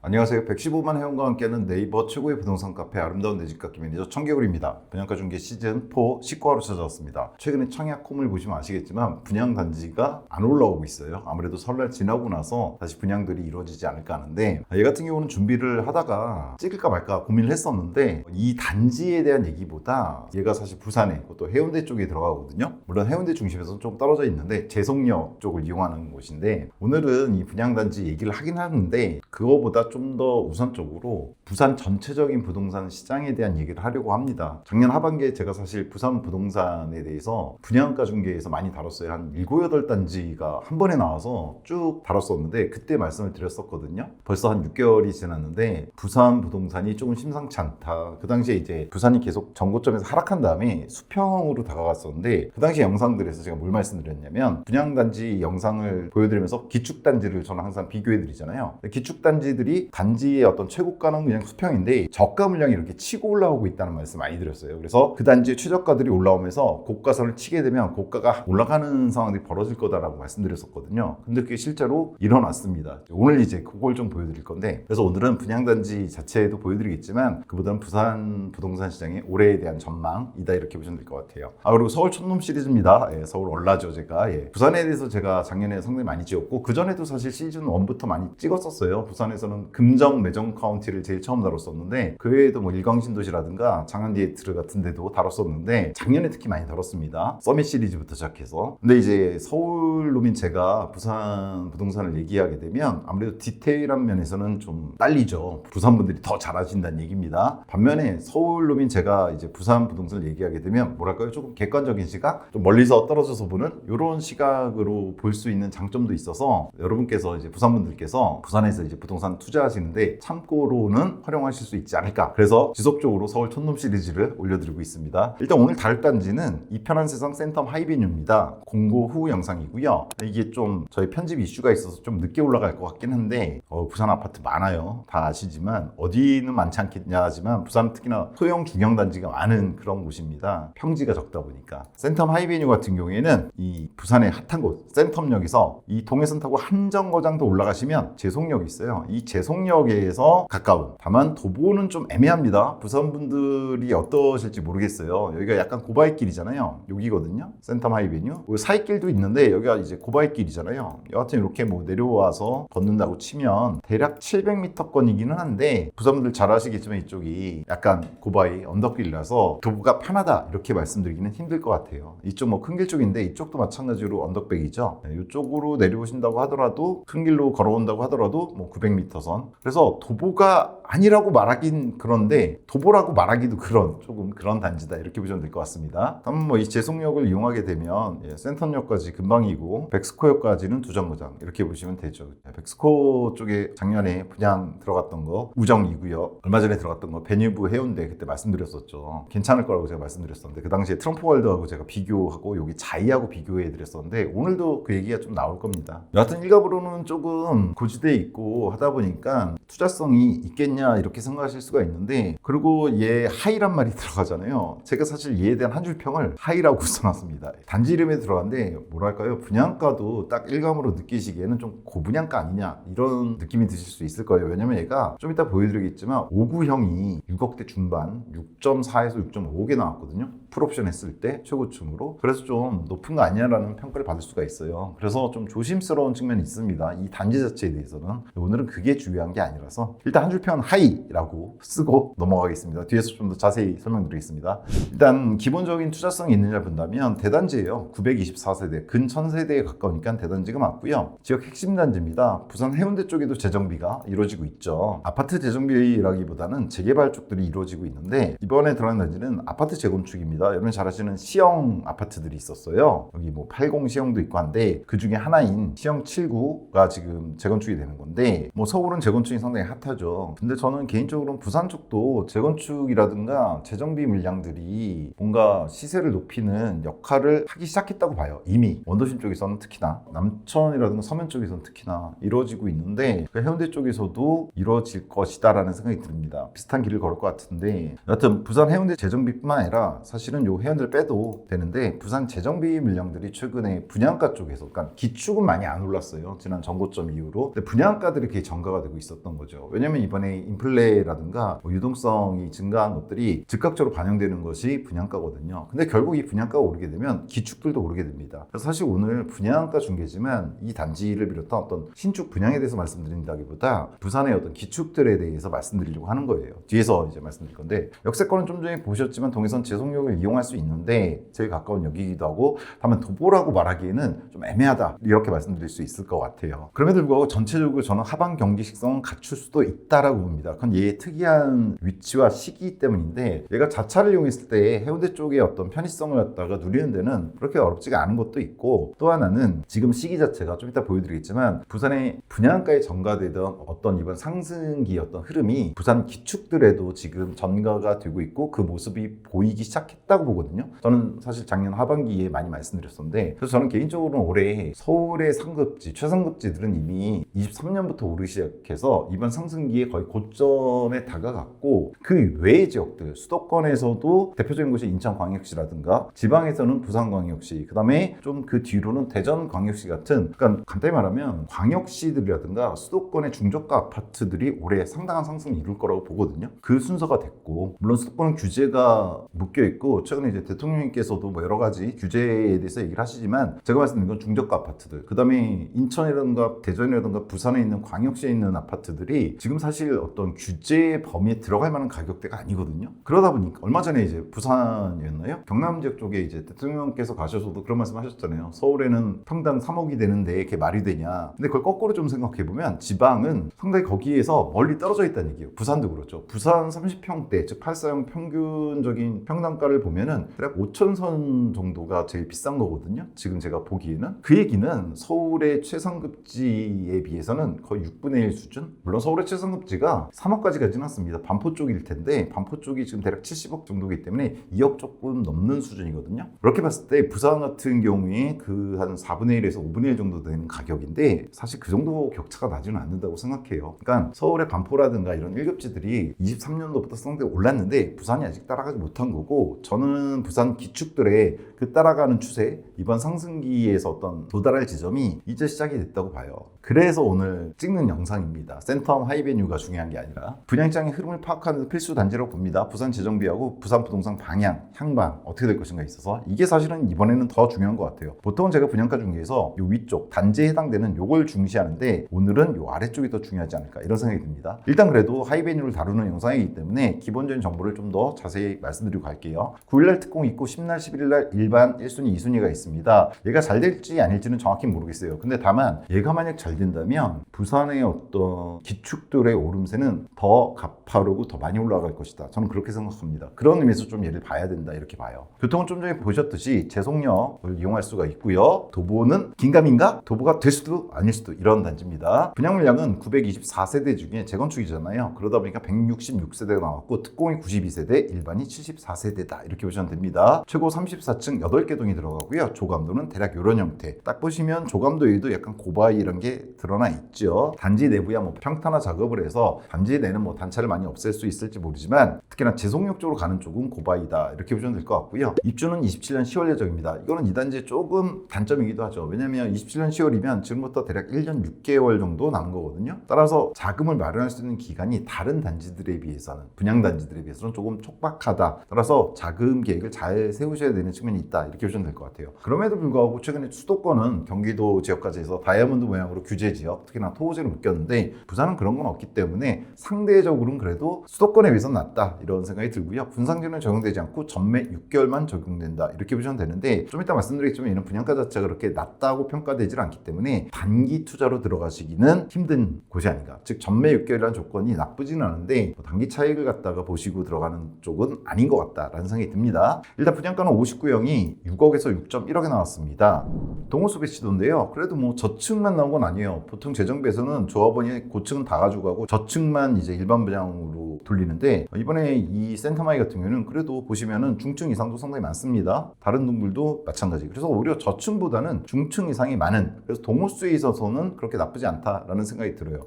안녕하세요. 115만 회원과 함께하는 네이버 최고의 부동산 카페 아름다운 내 집 갖기 매니저 청개구리입니다. 분양가 중개 시즌 4 19화로 찾아왔습니다. 최근에 청약홈을 보시면 아시겠지만 분양 단지가 안 올라오고 있어요. 아무래도 설날 지나고 나서 다시 분양들이 이루어지지 않을까 하는데, 얘 같은 경우는 준비를 하다가 찍을까 말까 고민을 했었는데, 이 단지에 대한 얘기보다 얘가 사실 부산에 또 해운대 쪽에 들어가거든요. 물론 해운대 중심에서는 좀 떨어져 있는데 제송역 쪽을 이용하는 곳인데, 오늘은 이 분양 단지 얘기를 하긴 하는데 그거보다 좀 더 우선적으로 부산 전체적인 부동산 시장에 대한 얘기를 하려고 합니다. 작년 하반기에 제가 사실 부산 부동산에 대해서 분양가 중개에서 많이 다뤘어요. 한 7, 8단지가 한 번에 나와서 쭉 다뤘었는데, 그때 말씀을 드렸었거든요. 벌써 한 6개월이 지났는데 부산 부동산이 조금 심상치 않다. 그 당시에 이제 부산이 계속 전고점에서 하락한 다음에 수평으로 다가갔었는데, 그 당시 영상들에서 제가 뭘 말씀드렸냐면, 분양단지 영상을 보여드리면서 기축단지를 저는 항상 비교해드리잖아요. 기축단지들이 단지의 어떤 최고가는 그냥 수평인데 저가 물량이 이렇게 치고 올라오고 있다는 말씀 많이 드렸어요. 그래서 그 단지의 최저가들이 올라오면서 고가선을 치게 되면 고가가 올라가는 상황들이 벌어질 거다라고 말씀드렸었거든요. 근데 그게 실제로 일어났습니다. 오늘 이제 그걸 좀 보여드릴 건데, 그래서 오늘은 분양단지 자체도 보여드리겠지만 그보다는 부산 부동산 시장의 올해에 대한 전망이다, 이렇게 보시면 될 것 같아요. 그리고 서울 촌놈 시리즈입니다. 서울 얼라죠. 제가 부산에 대해서 제가 작년에 상당히 많이 찍었고, 그전에도 사실 시즌 1부터 많이 찍었었어요. 부산에서는 금정 매정 카운티를 제일 처음 다뤘었는데, 그 외에도 뭐 일광신도시라든가 장안디에트르 같은 데도 다뤘었는데, 작년에 특히 많이 다뤘습니다. 서밋 시리즈부터 시작해서. 근데 이제 서울놈인 제가 부산 부동산을 얘기하게 되면 아무래도 디테일한 면에서는 좀 딸리죠. 부산 분들이 더 잘하신다는 얘기입니다. 반면에 서울놈인 제가 이제 부산 부동산을 얘기하게 되면 뭐랄까요, 조금 객관적인 시각, 좀 멀리서 떨어져서 보는 이런 시각으로 볼 수 있는 장점도 있어서, 여러분께서 이제 부산 분들께서 부산에서 이제 부동산 투자하시는데 참고로는 활용하실 수 있지 않을까. 그래서 지속적으로 서울 촌놈 시리즈를 올려드리고 있습니다. 일단 오늘 다룰 단지는 이 편한 세상 센텀 하이베뉴입니다. 공고 후 영상이고요. 이게 좀 저희 편집 이슈가 있어서 좀 늦게 올라갈 것 같긴 한데, 부산 아파트 많아요. 다 아시지만 어디는 많지 않겠냐 하지만 부산 특히나 소형 중형 단지가 많은 그런 곳입니다. 평지가 적다 보니까. 센텀 하이베뉴 같은 경우에는 이 부산의 핫한 곳 센텀역에서 이 동해선 타고 한정거장도 올라가시면 제송역이 있어요. 이 제송역에서 가까운, 다만 도보는 좀 애매합니다. 부산 분들이 어떠실지 모르겠어요. 여기가 약간 고바이길이잖아요. 여기거든요. 센텀 하이베뉴. 사이길도 있는데 여기가 이제 고바이길이잖아요. 여하튼 이렇게 뭐 내려와서 걷는다고 치면 대략 700m권이기는 한데, 부산 분들 잘 아시겠지만 이쪽이 약간 고바이 언덕길이라서 도보가 편하다 이렇게 말씀드리기는 힘들 것 같아요. 이쪽 뭐 큰 길 쪽인데 이쪽도 마찬가지로 언덕백이죠. 이쪽으로 내려오신다고 하더라도, 큰 길로 걸어온다고 하더라도 뭐 900m 선. 그래서 도보가 아니라고 말하긴 그런데 도보라고 말하기도 조금 그런 단지다, 이렇게 보시면 될 것 같습니다. 다만 뭐 이 제송역을 이용하게 되면 센텀역까지 금방이고 백스코역까지는 2정거장 이렇게 보시면 되죠. 백스코 쪽에 작년에 분양 들어갔던 거 우정이고요. 얼마 전에 들어갔던 거 베뉴브 해운대, 그때 말씀드렸었죠. 괜찮을 거라고 제가 말씀드렸었는데, 그 당시에 트럼프 월드하고 제가 비교하고 여기 자이하고 비교해 드렸었는데, 오늘도 그 얘기가 좀 나올 겁니다. 여하튼 일갑으로는 조금 고지대에 있고 하다 보니까 투자성이 있겠냐 이렇게 생각하실 수가 있는데, 그리고 얘 하이란 말이 들어가잖아요. 제가 사실 얘에 대한 한 줄 평을 하이라고 써놨습니다. 단지 이름에 들어갔는데 뭐랄까요, 분양가도 딱 일감으로 느끼시기에는 좀 고분양가 아니냐 이런 느낌이 드실 수 있을 거예요. 왜냐면 얘가 좀 이따 보여드리겠지만 5구형이 6억대 중반 6.4에서 6.5개 나왔거든요. 풀옵션 했을 때 최고층으로. 그래서 좀 높은 거 아니냐라는 평가를 받을 수가 있어요. 그래서 좀 조심스러운 측면이 있습니다. 이 단지 자체에 대해서는. 오늘은 그게 중요한 게 아니라서 일단 한 줄 평 하이라고 쓰고 넘어가겠습니다. 뒤에서 좀 더 자세히 설명드리겠습니다. 일단 기본적인 투자성이 있느냐 본다면 대단지예요. 924세대, 근 1000세대에 가까우니까 대단지가 맞고요. 지역 핵심 단지입니다. 부산 해운대 쪽에도 재정비가 이루어지고 있죠. 아파트 재정비라기보다는 재개발 쪽들이 이루어지고 있는데, 이번에 들어간 단지는 아파트 재건축입니다. 여러분 잘 아시는 시형 아파트들이 있었어요. 여기 뭐 80 시형도 있고 한데, 그 중에 하나인 시형 79가 지금 재건축이 되는 건데, 뭐 서울은 재건축이 상당히 핫하죠. 근데 저는 개인적으로는 부산 쪽도 재건축이라든가 재정비 물량들이 뭔가 시세를 높이는 역할을 하기 시작했다고 봐요. 이미 원도심 쪽에서는 특히나, 남천이라든가 서면 쪽에서는 특히나 이루어지고 있는데, 해운대 쪽에서도 이루어질 것이다 라는 생각이 듭니다. 비슷한 길을 걸을 것 같은데, 여하튼 부산 해운대 재정비뿐만 아니라 사실 사실은 요 회원들 빼도 되는데 부산 재정비 물량들이 최근에 분양가 쪽에서, 그러니까 기축은 많이 안 올랐어요. 지난 정고점 이후로. 근데 분양가들이 이렇게 전가가 되고 있었던 거죠. 왜냐면 이번에 인플레라든가 뭐 유동성이 증가한 것들이 즉각적으로 반영되는 것이 분양가거든요. 근데 결국 이 분양가가 오르게 되면 기축들도 오르게 됩니다. 그래서 사실 오늘 분양가 중계지만 이 단지를 비롯한 어떤 신축 분양에 대해서 말씀드린다기보다 부산의 어떤 기축들에 대해서 말씀드리려고 하는 거예요. 뒤에서 이제 말씀드릴 건데, 역세권은 좀 전에 보셨지만 동해선 제송역을 이용할 수 있는데 제일 가까운 역이기도 하고, 다만 도보라고 말하기에는 좀 애매하다 이렇게 말씀드릴 수 있을 것 같아요. 그럼에도 불구하고 전체적으로 저는 하방 경기 식성은 갖출 수도 있다라고 봅니다. 그건 얘의 특이한 위치와 시기 때문인데, 얘가 자차를 이용했을 때 해운대 쪽에 어떤 편의성을 갖다가 누리는 데는 그렇게 어렵지가 않은 것도 있고, 또 하나는 지금 시기 자체가 좀 이따 보여드리겠지만 부산의 분양가에 전가되던 어떤 이번 상승기 어떤 흐름이 부산 기축들에도 지금 전가가 되고 있고 그 모습이 보이기 시작했다고 보거든요. 저는 사실 작년 하반기에 많이 말씀드렸었는데, 그래서 저는 개인적으로는 올해 서울의 상급지, 최상급지들은 이미 23년부터 오르기 시작해서 이번 상승기에 거의 고점에 다가갔고, 그 외의 지역들, 수도권에서도 대표적인 곳이 인천광역시라든가 지방에서는 부산광역시, 그 다음에 좀 그 뒤로는 대전광역시 같은, 그러니까 간단히 말하면 광역시들이라든가 수도권의 중저가 아파트들이 올해 상당한 상승을 이룰 거라고 보거든요. 그 순서가 됐고, 물론 수도권은 규제가 묶여 있고 최근에 이제 대통령님께서도 뭐 여러 가지 규제에 대해서 얘기를 하시지만, 제가 말씀드린 건 중저가 아파트들, 그 다음에 인천이라든가 대전이라든가 부산에 있는 광역시에 있는 아파트들이 지금 사실 어떤 규제 범위에 들어갈 만한 가격대가 아니거든요. 그러다 보니까 얼마 전에 이제 부산이었나요? 경남 지역 쪽에 이제 대통령께서 가셔서도 그런 말씀 하셨잖아요. 서울에는 평당 3억이 되는데 그게 말이 되냐. 근데 그걸 거꾸로 좀 생각해 보면 지방은 상당히 거기에서 멀리 떨어져 있다는 얘기예요. 부산도 그렇죠. 부산 30평대, 즉 8사형 평균적인 평당가를 보면은 대략 5천선 정도가 제일 비싼 거거든요. 지금 제가 보기에는. 그 얘기는 서울의 최상급지에 비해서는 거의 6분의 1 수준? 물론 서울의 최상급지가 3억까지 가지는 않습니다. 반포 쪽일 텐데 반포 쪽이 지금 대략 70억 정도이기 때문에 2억 조금 넘는 수준이거든요. 그렇게 봤을 때 부산 같은 경우에 그 한 4분의 1에서 5분의 1 정도 되는 가격인데, 사실 그 정도 격차가 나지는 않는다고 생각해요. 그러니까 서울의 반포라든가 이런 1급지들이 23년도부터 상당히 올랐는데 부산이 아직 따라가지 못한 거고, 저는 부산 기축들의 그 따라가는 추세, 이번 상승기에서 어떤 도달할 지점이 이제 시작이 됐다고 봐요. 그래서 오늘 찍는 영상입니다. 센텀 하이베뉴가 중요한 게 아니라 분양장의 흐름을 파악하는 필수 단지라고 봅니다. 부산 재정비하고 부산 부동산 방향, 향방 어떻게 될 것인가 있어서 이게 사실은 이번에는 더 중요한 것 같아요. 보통은 제가 분양가 중에서 요 위쪽 단지에 해당되는 요걸 중시하는데, 오늘은 요 아래쪽이 더 중요하지 않을까 이런 생각이 듭니다. 일단 그래도 하이베뉴를 다루는 영상이기 때문에 기본적인 정보를 좀 더 자세히 말씀드리고 갈게요. 9일날 특공 있고 10날 11일날 일반 1순위 2순위가 있습니다. 얘가 잘 될지 아닐지는 정확히 모르겠어요. 근데 다만 얘가 만약 잘 된다면 부산의 어떤 기축들의 오름세는 더 가파르고 더 많이 올라갈 것이다. 저는 그렇게 생각합니다. 그런 의미에서 좀 얘를 봐야 된다 이렇게 봐요. 교통은 좀 전에 보셨듯이 제송역을 이용할 수가 있고요. 도보는 긴가민가? 도보가 될 수도 아닐 수도, 이런 단지입니다. 분양 물량은 924세대 중에 재건축이잖아요. 그러다 보니까 166세대가 나왔고 특공이 92세대, 일반이 74세대다 이렇게 보시면 됩니다. 최고 34층 8개 동이 들어가고요. 조감도는 대략 이런 형태. 딱 보시면 조감도에도 약간 고바이 이런 게 드러나 있죠. 단지 내부야 뭐 평탄화 작업을 해서 단지 내는 뭐 단차를 많이 없앨 수 있을지 모르지만, 특히나 제송역 쪽으로 가는 쪽은 고바이다 이렇게 보시면 될 것 같고요. 입주는 27년 10월 예정입니다. 이거는 이 단지의 조금 단점이기도 하죠. 왜냐면 27년 10월이면 지금부터 대략 1년 6개월 정도 남은 거거든요. 따라서 자금을 마련할 수 있는 기간이 다른 단지들에 비해서는, 분양 단지들에 비해서는 조금 촉박하다. 따라서 자금 계획을 잘 세우셔야 되는 측면이 있다 이렇게 보시면 될 것 같아요. 그럼에도 불구하고 최근에 수도권은 경기도 지역까지 해서 다이아몬드 모양으로 규제 지역, 특히나 토호제를 묶였는데 부산은 그런 건 없기 때문에 상대적으로는 그래도 수도권에 비해서는 낫다 이런 생각이 들고요. 분상제는 적용되지 않고 전매 6개월만 적용된다 이렇게 보시면 되는데, 좀 이따 말씀드리겠지만 이는 분양가 자체가 그렇게 낮다고 평가되지 않기 때문에 단기 투자로 들어가시기는 힘든 곳이 아닌가. 즉 전매 6개월이라는 조건이 나쁘지는 않은데 단기 차익을 갖다가 보시고 들어가는 쪽은 아닌 것 같다라는 생각이 듭니다. 일단 분양가는 59형이 6억에서 6.1억에 나왔습니다. 동호수 배치도인데요. 그래도 뭐 저층만 나온 건 아니에요. 보통 재정비에서는 조합원이 고층은 다 가져가고 저층만 이제 일반 분양으로 돌리는데, 이번에 이 센터마이 같은 경우는 그래도 보시면은 중층 이상도 상당히 많습니다. 다른 동물도 마찬가지. 그래서 오히려 저층보다는 중층 이상이 많은, 그래서 동호수에 있어서는 그렇게 나쁘지 않다라는 생각이 들어요.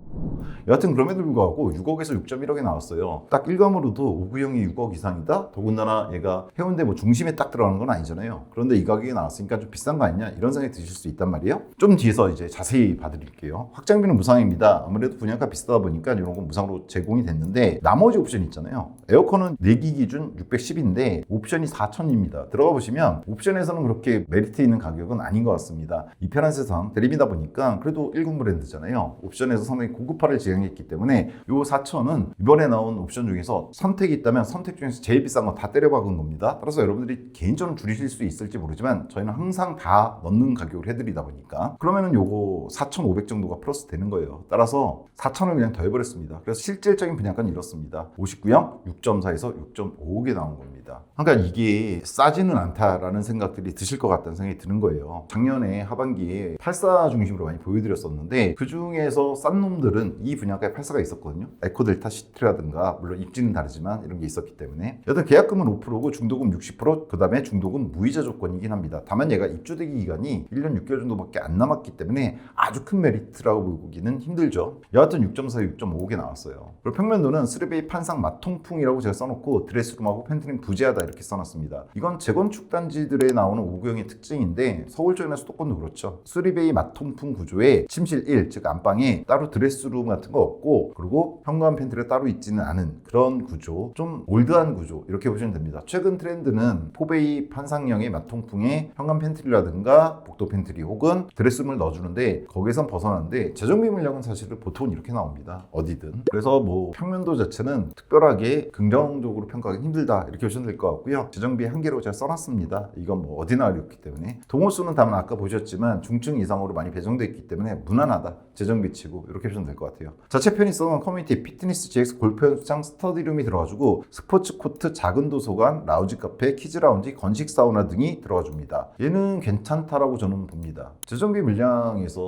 여하튼 그럼에도 불구하고 6억에서 6.1억에 나왔어요. 딱 일감으로도 59형이 6억 이상이다. 더군다나 얘가 보니까 해운대 뭐 중심에 딱 들어가는 건 아니잖아요. 그런데 이 가격이 나왔으니까 좀 비싼 거 아니냐 이런 생각이 드실 수 있단 말이에요. 좀 뒤에서 이제 자세히 봐드릴게요. 확장비는 무상입니다. 아무래도 분양가 비싸다 보니까 이런 건 무상으로 제공이 됐는데 나머지 옵션 있잖아요. 에어컨은 4기 기준 610인데 옵션이 4,000입니다. 들어가 보시면 옵션에서는 그렇게 메리트 있는 가격은 아닌 것 같습니다. 이 편한 세상 대리비다 보니까 그래도 10 브랜드잖아요. 옵션에서 상당히 고급화를 지향했기 때문에 요 4,000은 이번에 나온 옵션 중에서 선택이 있다면 선택 중에서 제일 비싼 거 다 때려박은 겁니다. 따라서 여러분들이 개인적으로 줄이실 수 있을지 모르지만 저희는 항상 다 넣는 가격을 해드리다 보니까 그러면은 요거 4,500 정도가 플러스 되는 거예요. 따라서 4,000을 그냥 더해버렸습니다. 그래서 실질적인 분양가는 이렇습니다. 59형 6.4에서 6.5개 나온 겁니다. 그러니까 이게 싸지는 않다라는 생각들이 드실 것 같다는 생각이 드는 거예요. 작년에 하반기에 84 중심으로 많이 보여드렸었는데 그 중에서 싼 놈들은 이 분양가에 84가 있었거든요. 에코델타 시티라든가 물론 입지는 다르지만 이런 게 있었기 때문에 여튼 계약금은 5%고 중도금 60% 그 다음에 중도금 무이자 조건이긴 합니다. 다만 얘가 입주대기 기간이 1년 6개월 정도밖에 안 남았기 때문에 아주 큰 메리트라고 보기는 힘들죠. 여하튼 6.4, 6.5개 나왔어요. 그리고 평면도는 3베이 판상 마통풍이라고 제가 써놓고 드레스룸하고 펜트는 부재하다 이렇게 써놨습니다. 이건 재건축 단지들에 나오는 5구형의 특징인데 서울 쪽이나 수도권도 그렇죠. 3베이 마통풍 구조에 침실 1, 즉 안방에 따로 드레스룸 같은 거 없고 그리고 현관 팬트리가 따로 있지는 않은 그런 구조, 좀 올드한 구조 이렇게 보시면 됩니다. 최근 트렌드는 4베이 판상형의 마통풍에 현관 팬트리라든가 복도 팬트리 혹은 드레스룸을 넣어주는데 거기선 벗어나는데 재정비 물량은 사실은 보통은 이렇게 나옵니다. 어디든. 그래서 뭐 평면도 자체는 특별하게 긍정적으로 평가하기 힘들다 이렇게 보시면 될 것 같고요. 재정비 한계로 제가 써놨습니다. 이건 뭐 어디나 어렵기 때문에 동호수는 다만 아까 보셨지만 중층 이상으로 많이 배정되어 있기 때문에 무난하다. 재정비 치고 이렇게 보시면 될 것 같아요. 자체 편의성은 커뮤니티, 피트니스, GX, 골프 연습장, 스터디룸이 들어가지고 스포츠 코트, 작은 도서관, 라운지 카페, 키즈 라운지, 건식 사우나 등이 들어가줍니다. 얘는 괜찮다라고 저는 봅니다. 재정비 물량에서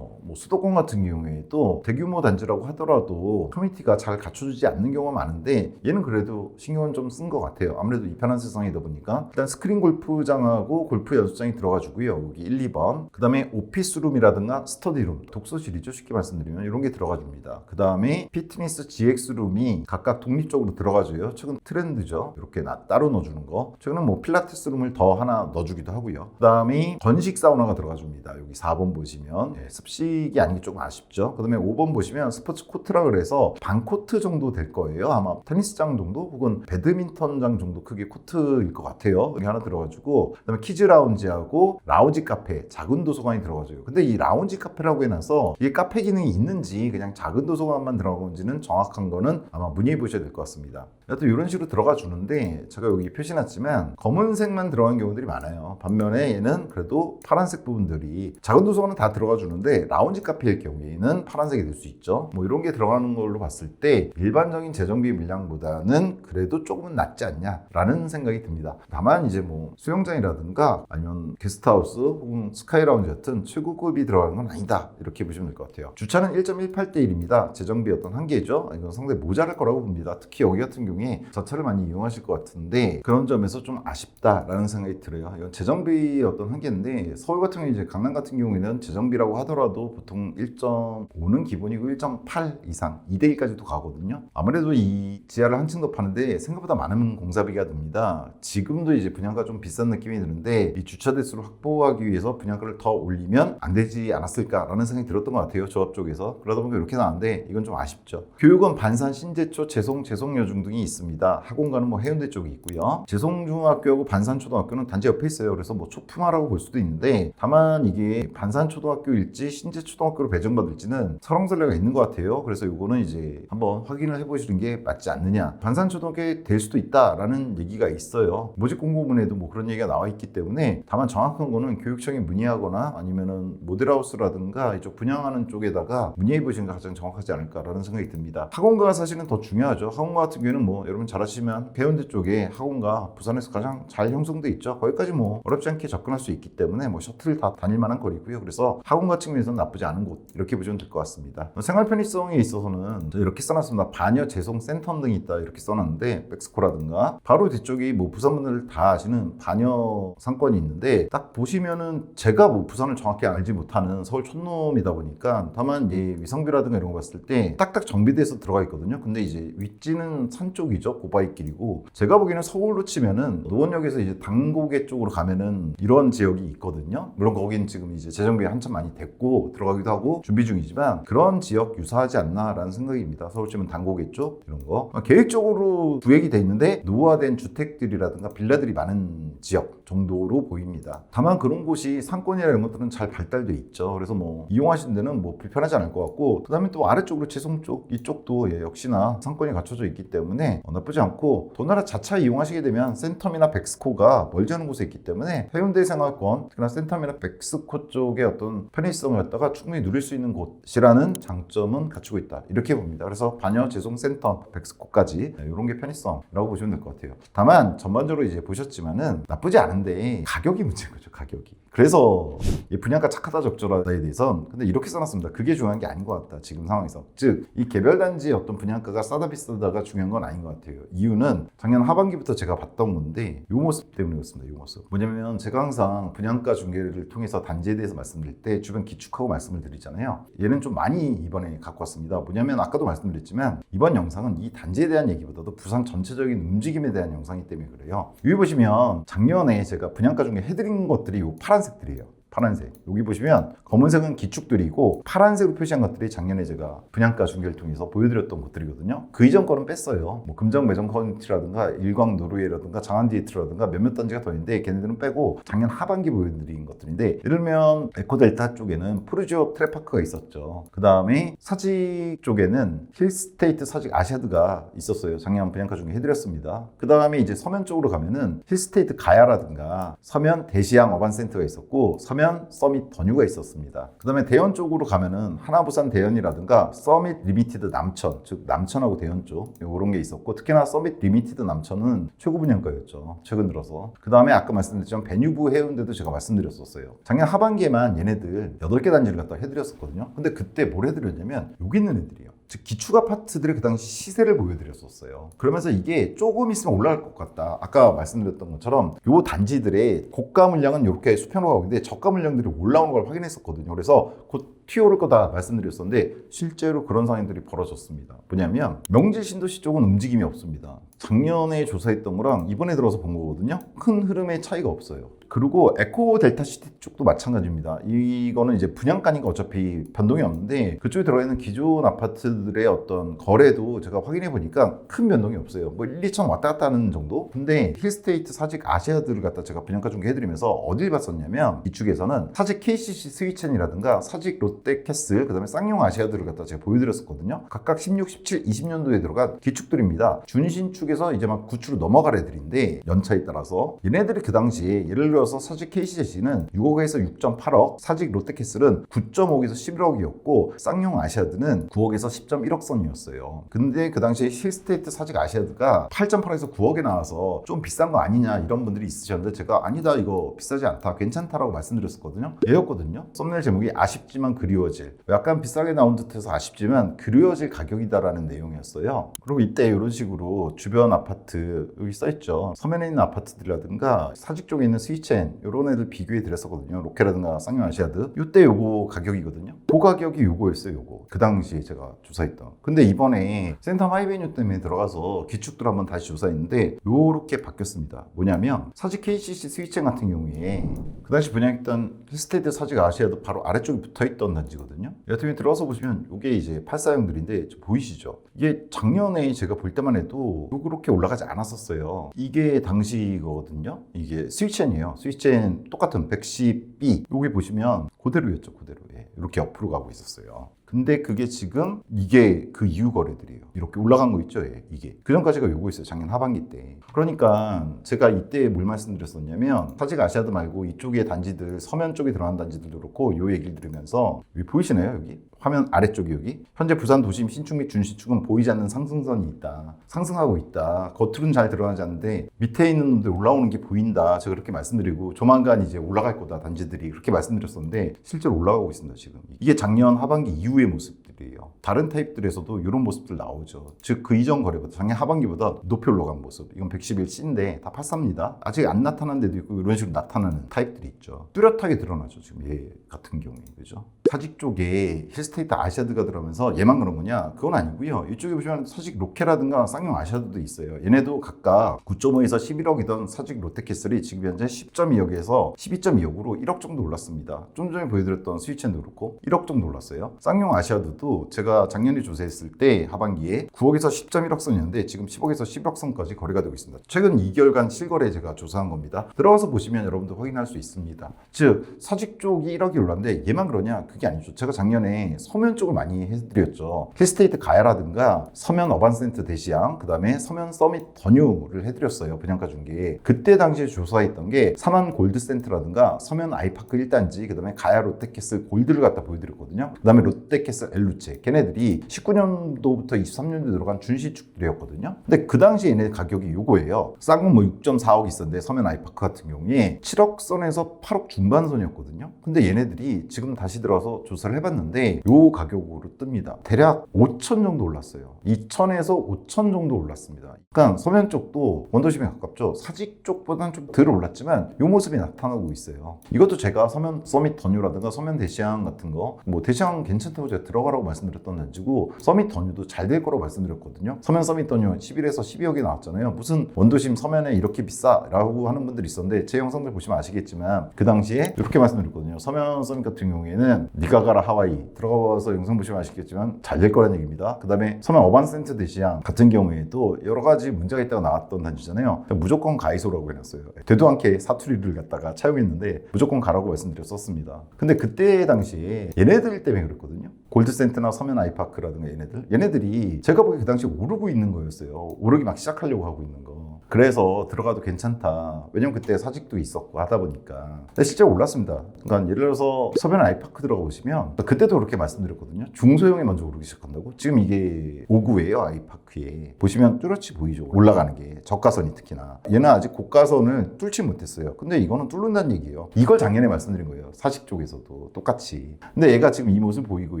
뭐 수도권 같은 경우에 또 대규모 단지라고 하더라도 커뮤니티가 잘 갖춰주지 않는 경우가 많은데 얘는 그래도 신경은 좀 쓴 것 같아요. 아무래도 이 편한 세상이다 보니까 일단 스크린 골프장하고 골프 연습장이 들어가주고요. 여기 1, 2번 그 다음에 오피스룸이라든가 스터디룸, 독서실이죠. 쉽게 말씀드리면 이런 게 들어가줍니다. 그 다음에 피트니스 GX룸이 각각 독립적으로 들어가줘요. 최근 트렌드죠. 이렇게 따로 넣어주는 거. 최근에 뭐 필라테스룸을 더 하나 넣어주기도 하고요. 그 다음에 건식 사우나가 들어가줍니다. 여기 4번 보시면 습식이 아닌 게 조금 아쉽죠. 그 다음에 5번 보시면 스포츠 코트라 그래서 반 코트 정도 될 거예요. 아마 테니스장 정도 혹은 배드민턴장 정도 크기 코트일 것 같아요. 여기 하나 들어가지고 그 다음에 키즈 라운지하고 라운지 카페, 작은 도서관이 들어가줘요. 근데 이 라운지 카페라고 해놔서 이게 카페 기능이 있는지 그냥 작은 도서관만 들어가는지는 정확한 거는 아마 문의해 보셔야 될 것 같습니다. 여튼 이런 식으로 들어가 주는데 제가 여기 표시해놨지만 검은색만 들어간 경우들이 많아요. 반면에 얘는 그래도 파란색 부분들이 작은 도서관은 다 들어가 주는데 라운지 카페일 경우에는 파란색이 될 수 있죠. 뭐 이런 게 들어가는 걸로 봤을 때 일반적인 재정비 물량보다는 그래도 조금은 낫지 않냐라는 생각이 듭니다. 다만 이제 뭐 수영장이라든가 아니면 게스트하우스 혹은 스카이라운지 같은 최고급이 들어가는 건 아니다 이렇게 보시면 될 것 같아요. 주차는 1.18대 1입니다. 재정비 어떤 한계죠. 이건 상당히 모자랄 거라고 봅니다. 특히 여기 같은 경우에 저차를 많이 이용하실 것 같은데 그런 점에서 좀 아쉽다라는 생각이 들어요. 이건 재정비 어떤 한계인데 서울 같은 경우 이제 강남 같은 경우에는 재정비라고 하더라도 보통 1.5는 기본이고 1.8 이상 2대 1까지도 가거든요. 아무래도 이 지하를 한층 더 파는데 생각보다 많은 공사비가 듭니다. 지금도 이제 분양가 좀 비싼 느낌이 드는데 이 주차 대수를 확보하기 위해서 분양가를 더 올리면 안 되지 않았을까라는 생각이 들었던 것 같아요. 조합 쪽에서. 그러다 보니까 이렇게 나왔는데 이건 좀 아쉽죠. 교육은 반산, 신제초, 재송여중 등이 있습니다. 학원가는 뭐 해운대 쪽이 있고요. 재송중학교하고 반산초등학교는 단지 옆에 있어요. 그래서 뭐 초품화라고 볼 수도 있는데 다만 이게 반산초등학교일지 신제초등학교로 배정받을지는 설왕설래가 있는 것 같아요. 그래서 이거는 이제 한번 확인을 해보시는 게 맞지 않느냐. 반산초등학교에 될 수도 있다라는 얘기가 있어요. 모집 공고문에도 뭐 그런 얘기가 나와 있기 때문에 다만 정확한 거는 교육청에 문의하거나 아니면은 모델하우스라든가 이쪽 분양하는 쪽에다가 문의해 보시는 게 가장 정확하지 않을까라는 생각이 듭니다. 학원가가 사실은 더 중요하죠. 학원가 같은 경우에는 뭐 여러분 잘 아시면 해운대 쪽에 학원가 부산에서 가장 잘 형성돼 있죠. 거기까지 뭐 어렵지 않게 접근할 수 있기 때문에 뭐 셔틀 다 다닐 만한 거리고요. 그래서 학원 같은 경우에는 나쁘지 않은 곳 이렇게 보시면 될 것 같습니다. 생활 편의성에 있어서는 이렇게 써놨습니다. 반여 재송 센텀 등이 있다 이렇게 써놨는데 백스코라든가 바로 뒤쪽이 뭐 부산분들 다 아시는 반여 상권이 있는데 딱 보시면은 제가 뭐 부산을 정확히 알지 못하는 서울 촌놈이다 보니까 다만 이 위성비라든가 이런 거 봤을 때 딱딱 정비돼서 들어가 있거든요. 근데 이제 윗지는 산 쪽이죠. 고바위길이고 제가 보기에는 서울 서울로 치면은 노원역에서 이제 당고개 쪽으로 가면은 이런 지역이 있거든요. 물론 거긴 지금 이제 재정비가 한참 많이 됐고 들어가기도 하고 준비 중이지만 그런 지역 유사하지 않나라는 생각입니다. 서울 치면 당고개 쪽 이런 거 계획적으로 구획이 돼 있는데 노후화된 주택들이라든가 빌라들이 많은 지역 정도로 보입니다. 다만 그런 곳이 상권이나 이런 것들은 잘 발달돼 있죠. 그래서 뭐 이용하시는 데는 뭐 불편하지 않을 것 같고, 그 다음에 또 아래쪽으로 재송 쪽 이쪽도 역시나 상권이 갖춰져 있기 때문에 나쁘지 않고, 도나라 자차 이용하시게 되면 센텀이나 백스코가 멀지 않은 곳에 있기 때문에 해운대 생활권, 특히나 센텀이나 백스코 쪽의 어떤 편의성을 갖다가 충분히 누릴 수 있는 곳이라는 장점은 갖추고 있다, 이렇게 봅니다. 그래서 반여, 재송, 센텀, 백스코까지 이런 게 편의성이라고 보시면 될 것 같아요. 다만 전반적으로 이제 보셨지만은 나쁘지 않은데 가격이 문제인 거죠. 가격이. 그래서 이 분양가 착하다 적절하다에 대해선 근데 이렇게 써놨습니다. 그게 중요한 게 아닌 것 같다, 지금 상황에서. 즉 이 개별단지의 어떤 분양가가 싸다 비싸다가 중요한 건 아닌 것 같아요. 이유는 작년 하반기부터 제가 봤던 건데 이 모습 때문에 그렇습니다. 이 모습 뭐냐면, 제가 항상 분양가 중개를 통해서 단지에 대해서 말씀드릴 때 주변 기축하고 말씀을 드리잖아요. 얘는 좀 많이 이번에 갖고 왔습니다. 뭐냐면 아까도 말씀드렸지만 이번 영상은 이 단지에 대한 얘기보다도 부산 전체적인 움직임에 대한 영상이기 때문에 그래요. 여기 보시면 작년에 제가 분양가 중개 해드린 것들이 이 파란색들이에요. 파란색. 여기 보시면 검은색은 기축들이고 파란색으로 표시한 것들이 작년에 제가 분양가 중개를 통해서 보여드렸던 것들이거든요. 그 이전 거는 뺐어요. 뭐 금정 매정 커뮤니티라든가 일광 노르웨이라든가 장안디에트라든가 몇몇 단지가 더 있는데 걔네들은 빼고 작년 하반기 보여드린 것들인데, 예를 들면 에코델타 쪽에는 푸르지오 트레파크가 있었죠. 그 다음에 사직 쪽에는 힐스테이트 사직 아시아드가 있었어요. 작년 분양가 중개 해드렸습니다. 그 다음에 이제 서면 쪽으로 가면은 힐스테이트 가야라든가 서면 대시양 어반센터가 있었고 서면 서밋 더뉴가 있었습니다. 그 다음에 대연 쪽으로 가면은 하나부산 대연이라든가 서밋 리미티드 남천, 즉 남천하고 대연 쪽 이런 게 있었고, 특히나 서밋 리미티드 남천은 최고 분양가였죠, 최근 들어서. 그 다음에 아까 말씀드렸지만 베뉴브 해운대도 제가 말씀드렸었어요. 작년 하반기에만 얘네들 8개 단지를 갖다 해드렸었거든요. 근데 그때 뭘 해드렸냐면 여기 있는 애들이에요. 즉 기축 아파트들의 그 당시 시세를 보여드렸었어요. 그러면서 이게 조금 있으면 올라갈 것 같다, 아까 말씀드렸던 것처럼 요 단지들의 고가 물량은 이렇게 수평으로 가고 있는데 저가 물량들이 올라오는 걸 확인했었거든요. 그래서 곧 튀어오를 거다 말씀드렸었는데 실제로 그런 상황들이 벌어졌습니다. 뭐냐면 명지 신도시 쪽은 움직임이 없습니다. 작년에 조사했던 거랑 이번에 들어서 본 거거든요. 큰 흐름의 차이가 없어요. 그리고 에코 델타 시티 쪽도 마찬가지입니다. 이거는 이제 분양가니까 어차피 변동이 없는데 그쪽에 들어가 있는 기존 아파트들의 어떤 거래도 제가 확인해 보니까 큰 변동이 없어요. 뭐 1, 2천 왔다 갔다 하는 정도? 근데 힐스테이트 사직 아시아들을 갖다 제가 분양가 중개 해드리면서 어딜 봤었냐면 이쪽에서는 사직 KCC 스위첸이라든가 사직 롯데캐슬, 그 다음에 쌍용 아시아들을 갖다 제가 보여드렸었거든요. 각각 16, 17, 20년도에 들어간 기축들입니다. 준신축에서 이제 막 구축으로 넘어갈 애들인데 연차에 따라서 얘네들이 그 당시에 예를 들어서 사직 KCC는 6억에서 6.8억, 사직 롯데캐슬은 9.5억에서 11억이었고 쌍용 아시아드는 9억에서 10.1억 선이었어요. 근데 그 당시에 힐스테이트 사직 아시아드가 8.8억에서 9억에 나와서 좀 비싼 거 아니냐 이런 분들이 있으셨는데 제가 아니다, 이거 비싸지 않다, 괜찮다라고 말씀드렸었거든요. 얘였거든요. 썸네일 제목이 아쉽지만 그리워질, 약간 비싸게 나온 듯해서 아쉽지만 그리워질 가격이다라는 내용이었어요. 그리고 이때 이런 식으로 주변 아파트 여기 써있죠. 서면에 있는 아파트들이라든가 사직 쪽에 있는 스위첸 이런 애들 비교해 드렸었거든요. 로케라든가 쌍용 아시아드 이때 요거 가격이거든요. 그 가격이 요거였어요. 요거 그 당시에 제가 조사했던. 근데 이번에 센텀 하이베뉴 때문에 들어가서 기축들 한번 다시 조사했는데 요렇게 바뀌었습니다. 뭐냐면 사직 KCC 스위첸 같은 경우에 그 당시 분양했던 힐스테이트 사직 아시아드 바로 아래쪽에 붙어있던 단지거든요. 여튼 들어가서 보시면 이게 이제 84형들인데 보이시죠? 이게 작년에 제가 볼 때만 해도 그렇게 올라가지 않았었어요. 이게 당시거든요. 이게 스위첸이에요. 스위첸 똑같은 110B 여기 보시면 그대로였죠. 그대로. 예. 이렇게 옆으로 가고 있었어요. 근데 그게 지금 이게 그 이후 거래들이에요. 이렇게 올라간 거 있죠. 예, 이게 그전까지가 요거 있어요. 작년 하반기 때. 그러니까 제가 이때 뭘 말씀드렸었냐면 사직 아시아드 말고 이쪽에 단지들 서면 쪽에 들어간 단지들도 그렇고 요 얘기를 들으면서 여기 보이시나요? 여기 화면 아래쪽이 여기 현재 부산 도심 신축 및 준신축은 보이지 않는 상승선이 있다. 상승하고 있다. 겉으로는 잘 드러나지 않는데 밑에 있는 놈들 올라오는 게 보인다. 제가 그렇게 말씀드리고 조만간 이제 올라갈 거다 단지들이 그렇게 말씀드렸었는데 실제로 올라가고 있습니다. 지금 이게 작년 하반기 이후의 모습들. 모습들이에요. 다른 타입들에서도 이런 모습들 나오죠. 즉 그 이전 거래보다 작년 하반기보다 높이 올라간 모습. 이건 111C인데 다 84입니다. 아직 안 나타난 데도 있고 이런 식으로 나타나는 타입들이 있죠. 뚜렷하게 드러나죠. 지금 얘 같은 경우에. 그죠? 사직 쪽에 힐스테이트 아시아드가 들어가면서 얘만 그런 거냐? 그건 아니고요. 이쪽에 보시면 사직 로케라든가 쌍용 아시아드도 있어요. 얘네도 각각 9.5에서 11억이던 사직 롯데캐슬이 지금 현재 10.2억에서 12.2억으로 1억 정도 올랐습니다. 좀 전에 보여드렸던 스위첸도 그렇고 1억 정도 올랐어요. 쌍용 아시아드도 제가 작년에 조사했을 때 하반기에 9억에서 10.1억 선이었는데 지금 10억에서 11억 선까지 거래가 되고 있습니다. 최근 2개월간 실거래 제가 조사한 겁니다. 들어가서 보시면 여러분도 확인할 수 있습니다. 즉 사직 쪽이 1억이 올랐는데 얘만 그러냐? 그게 아니죠. 제가 작년에 서면 쪽을 많이 해드렸죠. 힐스테이트 가야라든가 서면 어반센트 대시양, 그 다음에 서면 서밋 더뉴를 해드렸어요. 분양가 중개. 그때 당시에 조사했던 게 사만 골드센트라든가 서면 아이파크 1단지, 그 다음에 가야 롯데캐슬 골드를 갖다 보여드렸거든요. 그 다음에 롯데캐슬 엘루체. 걔네들이 19년도부터 23년도 들어간 준시축들이었거든요. 근데 그 당시 얘네 가격이 요거예요. 싼 건 뭐 6.4억 있었는데 서면 아이파크 같은 경우에 7억 선에서 8억 중반 선이었거든요. 근데 얘네들이 지금 다시 들어서 조사를 해봤는데 요 가격으로 뜹니다. 대략 5천 정도 올랐어요. 2천에서 5천 정도 올랐습니다. 그러니까 서면 쪽도 원도심에 가깝죠. 사직 쪽보다는 좀 덜 올랐지만 요 모습이 나타나고 있어요. 이것도 제가 서면 서밋 더뉴라든가 서면 대시양 같은 거, 뭐 대시양 괜찮다고 제가 들어가라고 말씀드렸던 단지고 서밋 더뉴도 잘 될 거라고 말씀드렸거든요. 서면 서밋 더뉴 11에서 12억이 나왔잖아요. 무슨 원도심 서면에 이렇게 비싸라고 하는 분들이 있었는데 제 영상들 보시면 아시겠지만 그 당시에 이렇게 말씀드렸거든요. 서면 서밋 같은 경우에는 니가 가라 하와이 들어가서 영상 보시면 아시겠지만 잘 될 거라는 얘기입니다. 그 다음에 서면 어반센트 대시양 같은 경우에도 여러 가지 문제가 있다가 나왔던 단지잖아요. 무조건 가이소라고 해놨어요. 되도 않게 사투리를 갖다가 차용했는데 무조건 가라고 말씀드렸었습니다. 근데 그때 당시에 얘네들 때문에 그랬거든요. 골드센트나 서면 아이파크라든가 얘네들이 제가 보기에 그 당시에 오르고 있는 거였어요. 오르기 막 시작하려고 하고 있는 거. 그래서 들어가도 괜찮다. 왜냐면 그때 사직도 있었고 하다 보니까. 근데 실제로 올랐습니다. 그러니까 예를 들어서 서면 아이파크 들어가 보시면 그때도 그렇게 말씀드렸거든요. 중소형이 먼저 오르기 시작한다고. 지금 이게 5구예요. 아이파크에. 보시면 뚜렷이 보이죠. 올라가는 게. 저가선이 특히나. 얘는 아직 고가선을 뚫지 못했어요. 근데 이거는 뚫는다는 얘기예요. 이걸 작년에 말씀드린 거예요. 사직 쪽에서도 똑같이. 근데 얘가 지금 이 모습을 보이고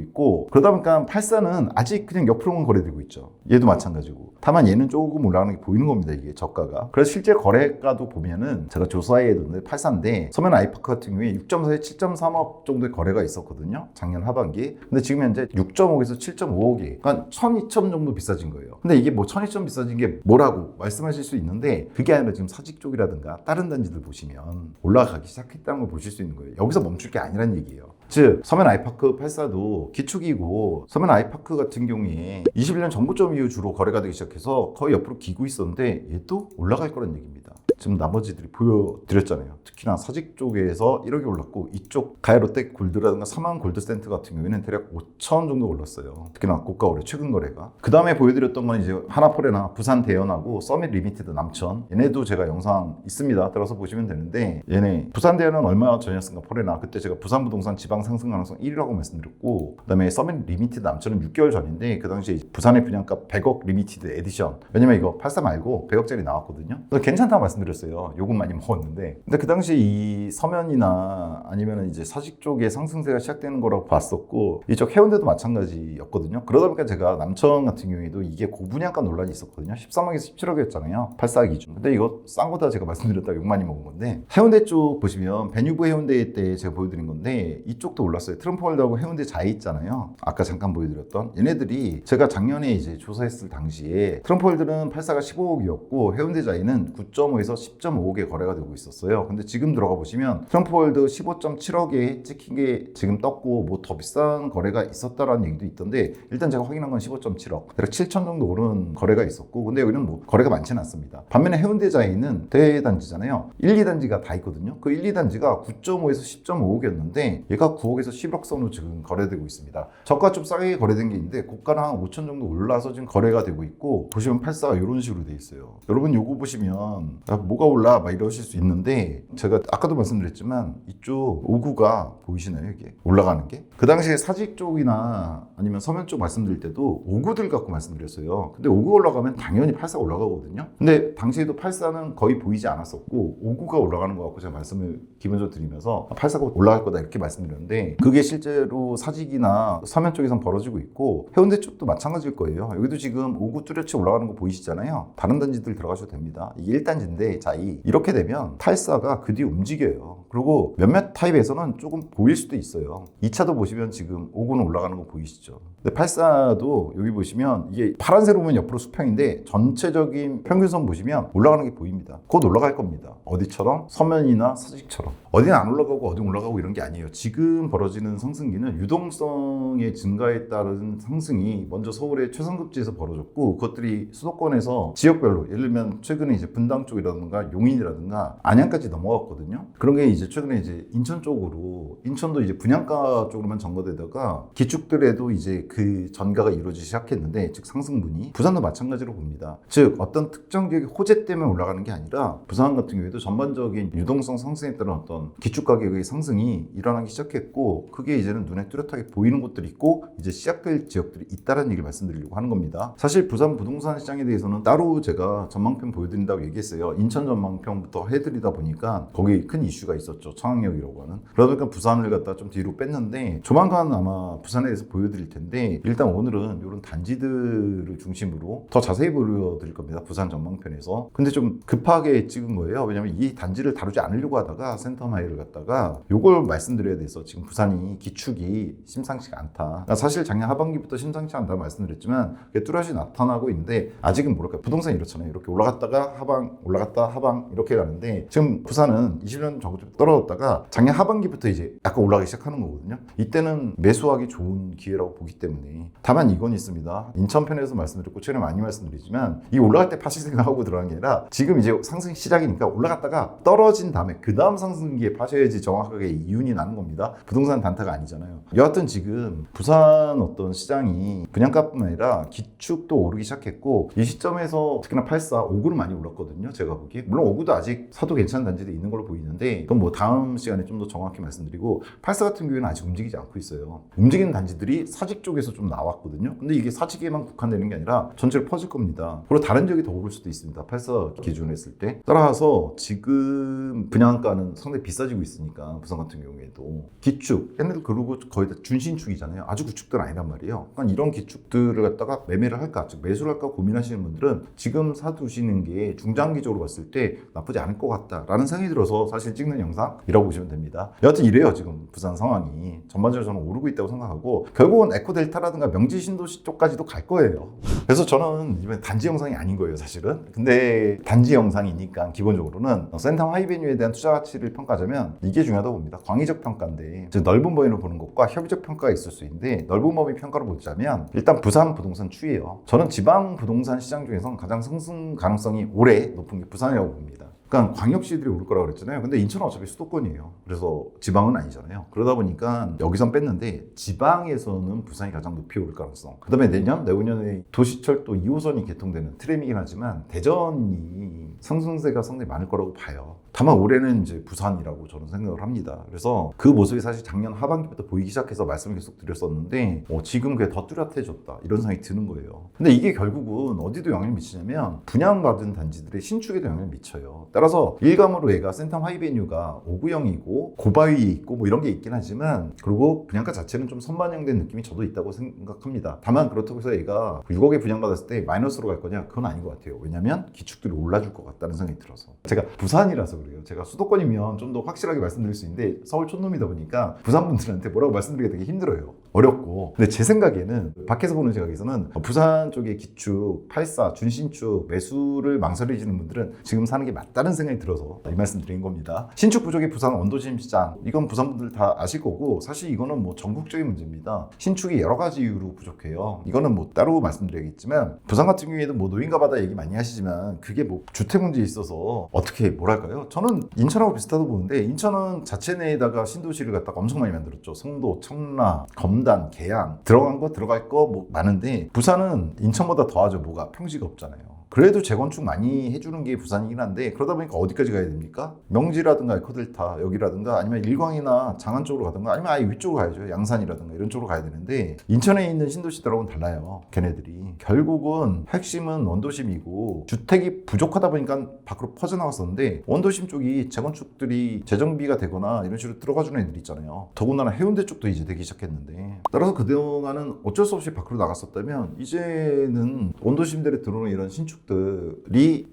있고 그러다 보니까 84는 아직 그냥 옆으로만 거래되고 있죠. 얘도 마찬가지고. 다만 얘는 조금 올라가는 게 보이는 겁니다. 이게 저가가. 그래서 실제 거래가도 보면은 제가 조사해뒀는데 84인데 서면 아이파크 같은 경우에 6.4에 7.3억 정도의 거래가 있었거든요. 작년 하반기. 근데 지금 현재 6.5에서 7.5억이 그러니까 1,200 정도 비싸진 거예요. 근데 이게 뭐 1,200 비싸진 게 뭐라고 말씀하실 수 있는데 그게 아니라 지금 사직 쪽이라든가 다른 단지들 보시면 올라가기 시작했다는 걸 보실 수 있는 거예요. 여기서 멈출 게 아니란 얘기예요. 즉 서면 아이파크 84도 기축이고 서면 아이파크 같은 경우에 21년 정부점 이후 주로 거래가 되기 시작해서 거의 옆으로 기고 있었는데 얘도 올라갈 거란 얘기입니다. 지금 나머지들이 보여드렸잖아요. 특히나 사직 쪽에서 1억이 올랐고 이쪽 가야 롯데 골드라든가 사만 골드센트 같은 경우에는 대략 5천 정도 올랐어요. 특히나 고가 거래 최근 거래가. 그 다음에 보여드렸던 건 이제 하나포레나 부산 대연하고 서밋 리미티드 남천 얘네도 제가 영상 있습니다. 들어서 보시면 되는데 얘네 부산 대연은 얼마 전이었습니까? 포레나 그때 제가 부산 부동산 지방 상승 가능성 1위라고 말씀드렸고 그 다음에 서밋 리미티드 남천은 6개월 전인데 그 당시에 부산의 분양가 100억 리미티드 에디션 왜냐면 이거 84 말고 100억짜리 나왔거든요. 그래서 괜찮다고 말씀드렸어요. 요금 많이 먹었는데 근데 그 당시 이 서면이나 아니면 이제 사직 쪽에 상승세가 시작되는 거라고 봤었고 이쪽 해운대도 마찬가지였거든요. 그러다 보니까 제가 남천 같은 경우에도 이게 고분양가 논란이 있었거든요. 13억에서 17억이었잖아요. 84 기준. 근데 이거 싼 거다 제가 말씀드렸다가 욕 많이 먹은 건데 해운대 쪽 보시면 베뉴브 해운대 때 제가 보여드린 건데 이쪽도 올랐어요. 트럼프월드하고 해운대 자이 있잖아요. 아까 잠깐 보여드렸던 얘네들이 제가 작년에 이제 조사했을 당시에 트럼프월드는 84가 15억이었고 해운대 자이는 9.5에서 10.5억에 거래가 되고 있었어요. 근데 지금 들어가 보시면 트럼프월드 15.7억에 찍힌 게 지금 떴고 뭐 더 비싼 거래가 있었다라는 얘기도 있던데 일단 제가 확인한 건 15.7억 대략 7천 정도 오른 거래가 있었고 근데 여기는 뭐 거래가 많지는 않습니다. 반면에 해운대 자이는 대단지잖아요. 1, 2단지가 다 있거든요. 그 1, 2단지가 9.5에서 10.5억이었는데 얘가 9억에서 10억 선으로 지금 거래되고 있습니다. 저가 좀 싸게 거래된 게 있는데 고가는 한 5천 정도 올라서 지금 거래가 되고 있고 보시면 84가 이런 식으로 돼 있어요. 여러분 요거 보시면 뭐가 올라 막 이러실 수 있는데 제가 아까도 말씀드렸지만 이쪽 5구가 보이시나요? 이게 올라가는 게? 그 당시에 사직 쪽이나 아니면 서면 쪽 말씀드릴 때도 5구들 갖고 말씀드렸어요. 근데 5구 올라가면 당연히 84 올라가거든요. 근데 당시에도 84는 거의 보이지 않았었고 5구가 올라가는 거 갖고 제가 말씀을 기본적으로 드리면서 8사가 올라갈 거다 이렇게 말씀드렸는데 그게 실제로 사직이나 서면 쪽에선 벌어지고 있고 해운대 쪽도 마찬가지일 거예요. 여기도 지금 5구 뚜렷이 올라가는 거 보이시잖아요. 다른 단지들 들어가셔도 됩니다. 이게 1단지인데 자이 이렇게 되면 8사가 그 뒤에 움직여요. 그리고 몇몇 타입에서는 조금 보일 수도 있어요. 2차도 보시면 지금 5구는 올라가는 거 보이시죠. 근데 8사도 여기 보시면 이게 파란색으로 보면 옆으로 수평인데 전체적인 평균선 보시면 올라가는 게 보입니다. 곧 올라갈 겁니다. 어디처럼? 서면이나 사직처럼. 어디는 안 올라가고 어디 올라가고 이런 게 아니에요. 지금 벌어지는 상승기는 유동성의 증가에 따른 상승이 먼저 서울의 최상급지에서 벌어졌고 그것들이 수도권에서 지역별로 예를 들면 최근에 이제 분당 쪽이라든가 용인이라든가 안양까지 넘어갔거든요. 그런 게 이제 최근에 이제 인천 쪽으로 인천도 이제 분양가 쪽으로만 전거되다가 기축들에도 이제 그 전가가 이루어지기 시작했는데 즉 상승분이 부산도 마찬가지로 봅니다. 즉 어떤 특정 지역의 호재 때문에 올라가는 게 아니라 부산 같은 경우에도 전반적인 유동성 상승에 따른 어떤 기축 가격의 상승이 일어나기 시작했고 그게 이제는 눈에 뚜렷하게 보이는 곳들이 있고 이제 시작될 지역들이 있다는 얘기를 말씀드리려고 하는 겁니다. 사실 부산 부동산 시장에 대해서는 따로 제가 전망평 보여드린다고 얘기했어요. 인천 전망평부터 해드리다 보니까 거기 큰 이슈가 있었죠. 청학역이라고 하는. 그러다 보니까 부산을 갖다 좀 뒤로 뺐는데 조만간 아마 부산에 대해서 보여드릴 텐데 일단 오늘은 이런 단지들을 중심으로 더 자세히 보여드릴 겁니다. 부산 전망편에서. 근데 좀 급하게 찍은 거예요. 왜냐면 이 단지를 다루지 않으려고 하다가 센텀하이를 갖다가 요걸 말씀드려야 돼서 지금 부산이 기축이 심상치가 않다. 그러니까 사실 작년 하반기부터 심상치 않다고 말씀드렸지만 그게 뚜렷이 나타나고 있는데 아직은 뭐랄까 부동산이 이렇잖아요. 이렇게 올라갔다가 하방 올라갔다 하방 이렇게 가는데 지금 부산은 20년 전부터 떨어졌다가 작년 하반기부터 이제 약간 올라가기 시작하는 거거든요. 이때는 매수하기 좋은 기회라고 보기 때문에 다만 이건 있습니다. 인천편에서 말씀드렸고 최근에 많이 말씀드리지만 이 올라갈 때 파실 생각하고 들어간 게 아니라 지금 이제 상승 시작이니까 올라갔다가 떨어진 다음에 그 다음 상승기에 파셔야지 정확하게 이윤이 나는 겁니다. 부동산 단타가 아니잖아요. 여하튼 지금 부산 어떤 시장이 분양가뿐만 아니라 기축도 오르기 시작했고 이 시점에서 특히나 84, 5구는 많이 올랐거든요. 제가 보기에. 물론 5구도 아직 사도 괜찮은 단지도 있는 걸로 보이는데 그건 뭐 다음 시간에 좀 더 정확히 말씀드리고 84 같은 경우에는 아직 움직이지 않고 있어요. 움직이는 단지들이 사직 쪽에서 좀 나왔거든요. 근데 이게 사직에만 국한되는 게 아니라 전체로 퍼질 겁니다. 그리고 다른 지역이 더 오를 수도 있습니다. 84 기준으로 했을 때. 따라서 지금 분양가는 상당히 비싸지고 있으니까 부산 같은 경우에도 기축, 얘네들 그리고 거의 다 준신축이잖아요. 아주 구축들은 아니란 말이에요. 그러니까 이런 기축들을 갖다가 매매를 할까, 즉 매수를 할까 고민하시는 분들은 지금 사두시는 게 중장기적으로 봤을 때 나쁘지 않을 것 같다라는 생각이 들어서 사실 찍는 영상이라고 보시면 됩니다. 여하튼 이래요. 지금 부산 상황이 전반적으로 저는 오르고 있다고 생각하고 결국은 에코델타라든가 명지 신도시 쪽까지도 갈 거예요. 그래서 저는 이번에 단지 영상이 아닌 거예요, 사실은. 근데 단지 영상이니까 기본적으로는 센텀 하이베뉴에 대한 투자 가치를 평가하자면 이게 중요하다고 봅니다. 광의적 평가인데 즉 넓은 범위로 보는 것과 협의적 평가가 있을 수 있는데 넓은 범위 평가로 보자면 일단 부산 부동산 추이예요. 저는 지방 부동산 시장 중에서 가장 상승 가능성이 올해 높은 게 부산이라고 봅니다. 그러니까 광역시들이 오를 거라고 그랬잖아요. 근데 인천은 어차피 수도권이에요. 그래서 지방은 아니잖아요. 그러다 보니까 여기선 뺐는데 지방에서는 부산이 가장 높이 오를 가능성. 그 다음에 내후년에 도시철도 2호선이 개통되는 트램이긴 하지만 대전이 상승세가 상당히 많을 거라고 봐요. 다만 올해는 이제 부산이라고 저는 생각을 합니다. 그래서 그 모습이 사실 작년 하반기부터 보이기 시작해서 말씀을 계속 드렸었는데 지금 그게 더 뚜렷해졌다 이런 생각이 드는 거예요. 근데 이게 결국은 어디도 영향을 미치냐면 분양받은 단지들의 신축에도 영향을 미쳐요. 따라서 일감으로 얘가 센텀 하이베뉴가 5구형이고 고바위에 있고 뭐 이런 게 있긴 하지만 그리고 분양가 자체는 좀 선반영된 느낌이 저도 있다고 생각합니다. 다만 그렇다고 해서 얘가 6억에 분양받았을 때 마이너스로 갈 거냐? 그건 아닌 것 같아요. 왜냐면 기축들이 올라줄 것 같다는 생각이 들어서. 제가 부산이라서 그래요. 제가 수도권이면 좀 더 확실하게 말씀드릴 수 있는데 서울 촌놈이다 보니까 부산 분들한테 뭐라고 말씀드리기가 되게 힘들어요. 어렵고. 근데 제 생각에는 밖에서 보는 시각에서는 부산 쪽의 기축, 84, 준신축 매수를 망설이시는 분들은 지금 사는 게 맞다는 생각이 들어서 이 말씀 드린 겁니다. 신축 부족의 부산 원도심 시장 이건 부산 분들 다 아실 거고 사실 이거는 뭐 전국적인 문제입니다. 신축이 여러 가지 이유로 부족해요. 이거는 뭐 따로 말씀드려야겠지만 부산 같은 경우에도 뭐 노인가 바다 얘기 많이 하시지만 그게 뭐 주택 문제에 있어서 어떻게 뭐랄까요? 저는 인천하고 비슷하다고 보는데 인천은 자체 내에다가 신도시를 갖다가 엄청 많이 만들었죠. 성도, 청라, 검단, 계양 들어간 거 들어갈 거 뭐 많은데 부산은 인천보다 더하죠. 뭐가 평지가 없잖아요. 그래도 재건축 많이 해주는 게 부산이긴 한데 그러다 보니까 어디까지 가야 됩니까? 명지라든가 에코델타 여기라든가 아니면 일광이나 장안 쪽으로 가든가 아니면 아예 위쪽으로 가야죠. 양산이라든가 이런 쪽으로 가야 되는데 인천에 있는 신도시들하고는 달라요. 걔네들이 결국은 핵심은 원도심이고 주택이 부족하다 보니까 밖으로 퍼져나갔었는데 원도심 쪽이 재건축들이 재정비가 되거나 이런 식으로 들어가주는 애들 있잖아요. 더군다나 해운대 쪽도 이제 되기 시작했는데 따라서 그동안은 어쩔 수 없이 밖으로 나갔었다면 이제는 원도심들에 들어오는 이런 신축들이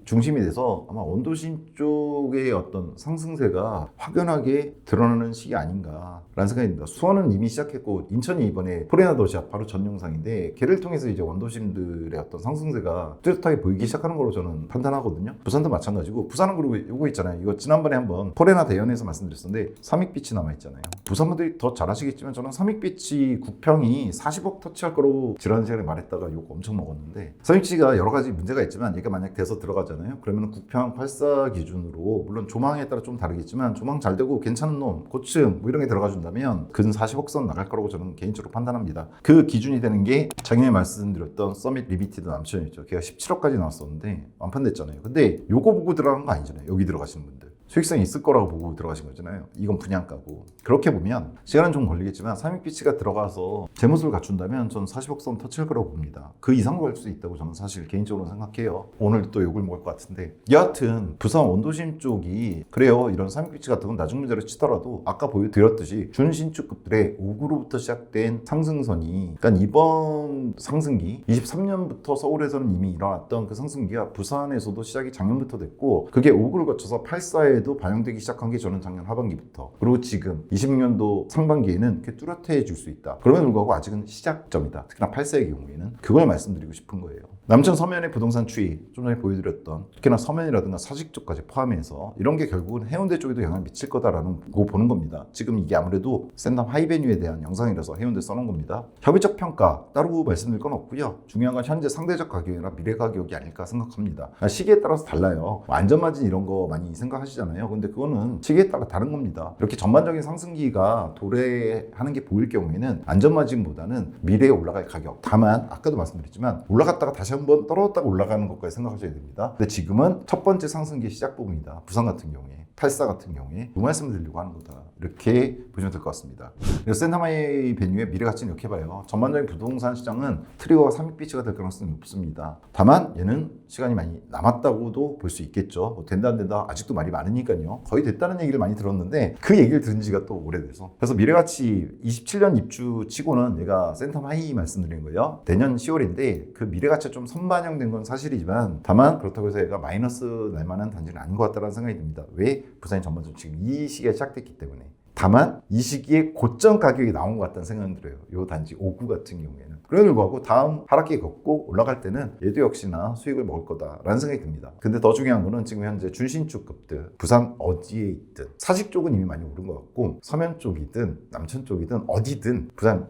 중심이 돼서 아마 원도심 쪽의 어떤 상승세가 확연하게 드러나는 시기 아닌가라는 생각이 듭니다. 수원은 이미 시작했고 인천이 이번에 포레나 더샵 바로 전 영상인데 걔를 통해서 이제 원도심들의 어떤 상승세가 뚜렷하게 보이기 시작하는 걸로 저는 판단하거든요. 부산도 마찬가지고 부산은 그리고 이거 있잖아요. 이거 지난번에 한번 포레나 대연에서 말씀드렸었는데 삼익빛이 남아있잖아요. 부산 분들이 더 잘 아시겠지만 저는 삼익빛이 구평이 40억 터치할 거라고 지난 시간에 말했다가 욕 엄청 먹었는데 삼익지가 여러 가지 문제가 있지만 얘가 만약 돼서 들어가잖아요. 그러면 구평 84 기준으로 물론 조망에 따라 좀 다르겠지만 조망 잘 되고 괜찮은 놈 고층 뭐 이런 게 들어가 준다면 근 40억 선 나갈 거라고 저는 개인적으로 판단합니다. 그 기준이 되는 게 작년에 말씀드렸던 서밋 리미티드 남천이었죠. 걔가 17억까지 나왔었는데 완판됐잖아요. 근데 요거 보고 들어간 거 아니잖아요. 여기 들어가시는 분들 수익성이 있을 거라고 보고 들어가신 거잖아요. 이건 분양가고. 그렇게 보면 시간은 좀 걸리겠지만 삼익빛이가 들어가서 제 모습을 갖춘다면 전 40억 선 터치할 거라고 봅니다. 그 이상도 갈 수 있다고 저는 사실 개인적으로 생각해요. 오늘 또 욕을 먹을 것 같은데 여하튼 부산 원도심 쪽이 그래요. 이런 삼익빛이 같은 건 나중 문제로 치더라도 아까 보여드렸듯이 준신축급들의 5구로부터 시작된 상승선이 그러니까 이번 상승기 23년부터 서울에서는 이미 일어났던 그 상승기가 부산에서도 시작이 작년부터 됐고 그게 5구를 거쳐서 84에 도 반영되기 시작한 게 저는 작년 하반기부터 그리고 지금 20년도 상반기에는 이렇게 뚜렷해질 수 있다. 그럼에도 불구하고 아직은 시작점이다. 특히나 8세의 경우에는 그걸 말씀드리고 싶은 거예요. 남천 서면의 부동산 추이 좀 전에 보여드렸던 특히나 서면이라든가 사직 쪽까지 포함해서 이런 게 결국은 해운대 쪽에도 영향을 미칠 거다라는 거 보는 겁니다. 지금 이게 아무래도 샌덤 하이베뉴에 대한 영상이라서 해운대 써놓은 겁니다. 협의적 평가 따로 말씀드릴 건 없고요. 중요한 건 현재 상대적 가격이나 미래 가격이 아닐까 생각합니다. 시기에 따라서 달라요. 안전마진 이런 거 많이 생각하시잖아요. 근데 그거는 시기에 따라 다른 겁니다. 이렇게 전반적인 상승기가 도래하는 게 보일 경우에는 안전마진보다는 미래에 올라갈 가격. 다만 아까도 말씀드렸지만 올라갔다가 다시 한번 떨어졌다가 올라가는 것까지 생각하셔야 됩니다. 근데 지금은 첫 번째 상승기 시작 부분이다. 부산 같은 경우에 84 같은 경우에 그 말씀을 드리려고 하는 거다. 이렇게 보시면 될 것 같습니다. 그래서 샌드마이 베뉴의 미래 가치는 이렇게 봐요. 전반적인 부동산 시장은 트리거가 삼익빛이가 될 가능성이 높습니다. 다만 얘는 시간이 많이 남았다고도 볼 수 있겠죠. 뭐 된다 안 된다 아직도 말이 많으니까요. 거의 됐다는 얘기를 많이 들었는데 그 얘기를 들은 지가 또 오래돼서 그래서 미래 가치 27년 입주 치고는 얘가 센텀 하이 말씀드린 거예요. 내년 10월인데 그 미래 가치가 좀 선반영된 건 사실이지만 다만 그렇다고 해서 얘가 마이너스 날 만한 단지는 아닌 것 같다는 생각이 듭니다. 왜? 부산이 전반적으로 지금 이 시기에 시작됐기 때문에. 다만 이 시기에 고점 가격이 나온 것 같다는 생각은 들어요. 이 단지 5구 같은 경우에는. 그럼에도 불구하고 다음 하락기 걷고 올라갈 때는 얘도 역시나 수익을 먹을 거다라는 생각이 듭니다. 근데 더 중요한 거는 지금 현재 준신축급들 부산 어디에 있든 사직 쪽은 이미 많이 오른 것 같고 서면 쪽이든 남천 쪽이든 어디든 부산